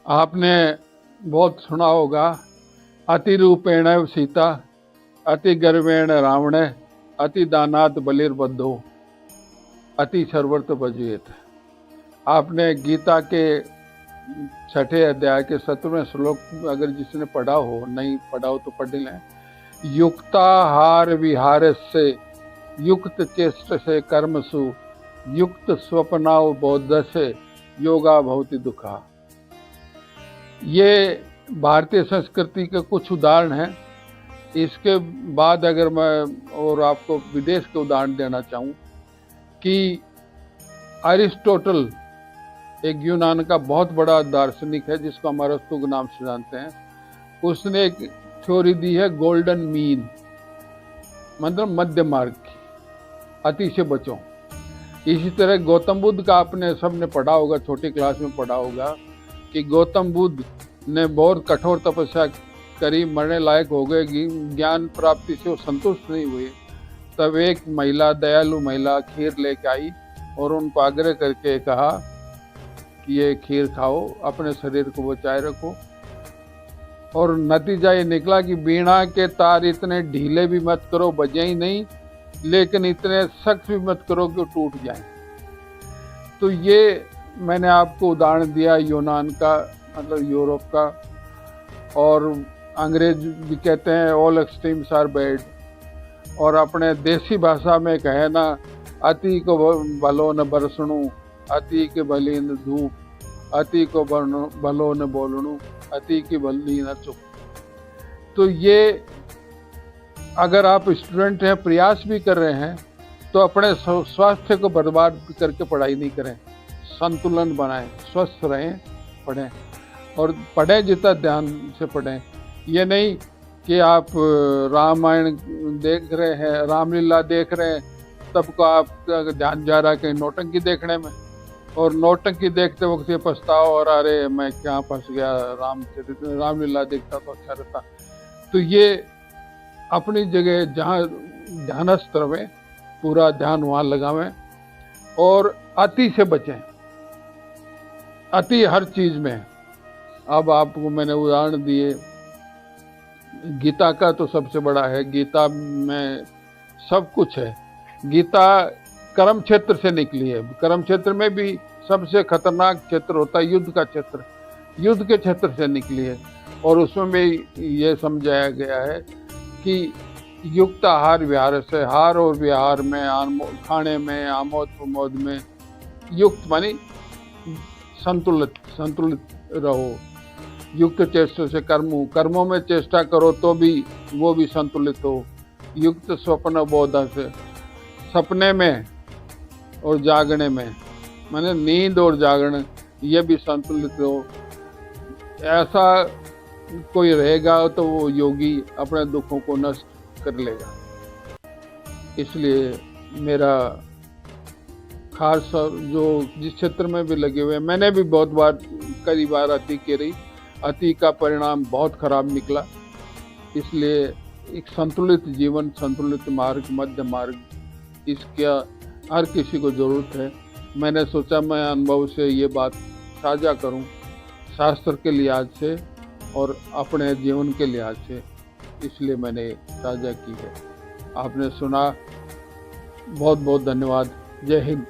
आपने बहुत सुना होगा, अति रूपेण सीता, अति गर्वेण रावण, अति दानात बलिर्बद्धो, अति सर्वर्थ भजेत। आपने गीता के 6ठे अध्याय के 17वें श्लोक अगर जिसने पढ़ा हो, नहीं पढ़ा हो तो पढ़ लें। युक्ताहार विहार से युक्त चेष्ट से कर्मसु युक्त स्वप्नाव बोध से योगा भवति दुखा। ये भारतीय संस्कृति के कुछ उदाहरण हैं। इसके बाद अगर मैं और आपको विदेश के उदाहरण देना चाहूँ कि अरिस्टोटल एक यूनान का बहुत बड़ा दार्शनिक है जिसको हम अरस्तु के नाम से जानते हैं। उसने एक थ्योरी दी है गोल्डन मीन, मतलब मध्य मार्ग की, अति से बचो। इसी तरह गौतम बुद्ध का आपने सबने पढ़ा होगा, छोटी क्लास में पढ़ा होगा कि गौतम बुद्ध ने बहुत कठोर तपस्या करी, मरने लायक हो गए, ज्ञान प्राप्ति से वो संतुष्ट नहीं हुए। तब एक महिला, दयालु महिला खीर लेके आई और उनको आग्रह करके कहा कि ये खीर खाओ, अपने शरीर को बचाए रखो। और नतीजा ये निकला कि वीणा के तार इतने ढीले भी मत करो, बजे ही नहीं, लेकिन इतने सख्त भी मत करो कि टूट जाए। तो ये मैंने आपको उदाहरण दिया यूनान का, मतलब यूरोप का। और अंग्रेज भी कहते हैं ऑल एक्सट्रीम्स आर बैड। और अपने देसी भाषा में कहे ना, अति को भलो न बरसणु, अति के भली न धूप, अति को भलो न बोलणु, अति की भली न चुप। तो ये अगर आप स्टूडेंट हैं, प्रयास भी कर रहे हैं, तो अपने स्वास्थ्य को बर्बाद करके पढ़ाई नहीं करें। संतुलन बनाएं, स्वस्थ रहें, पढ़ें, और पढ़ें जितना ध्यान से पढ़ें। ये नहीं कि आप रामायण देख रहे हैं, रामलीला देख रहे हैं, तब को आपका ध्यान जा रहा है कहीं नौटंकी देखने में, और नौटंकी देखते वक्त ये पछताओ और अरे मैं क्या फंस गया, रामलीला देखता तो अच्छा रहता। तो ये अपनी जगह जहाँ ध्यानस्थ रहे, पूरा ध्यान वहाँ लगावें और अति से बचें। अति हर चीज में। अब आपको मैंने उदाहरण दिए, गीता का तो सबसे बड़ा है। गीता में सब कुछ है। गीता कर्म क्षेत्र से निकली है। कर्म क्षेत्र में भी सबसे खतरनाक क्षेत्र होता है युद्ध का क्षेत्र, युद्ध के क्षेत्र से निकली है। और उसमें भी ये समझाया गया है कि युक्त आहार विहार से, हार और विहार में, खाने में, आमोद प्रमोद में, युक्त मानी संतुलित रहो। युक्त चेष्टा से कर्मों में चेष्टा करो तो भी वो भी संतुलित हो। युक्त स्वप्न बोध से, सपने में और जागने में, माने नींद और जागरण, ये भी संतुलित हो। ऐसा कोई रहेगा तो वो योगी अपने दुखों को नष्ट कर लेगा। इसलिए मेरा खास जो जिस क्षेत्र में भी लगे हुए हैं, मैंने भी बहुत बार कई बार अति करी, अति का परिणाम बहुत खराब निकला। इसलिए एक संतुलित जीवन, संतुलित मार्ग, मध्य मार्ग, इसका हर किसी को ज़रूरत है। मैंने सोचा मैं अनुभव से ये बात साझा करूं, शास्त्र के लिहाज से और अपने जीवन के लिहाज से, इसलिए मैंने साझा की है। आपने सुना, बहुत बहुत धन्यवाद। जय हिंद।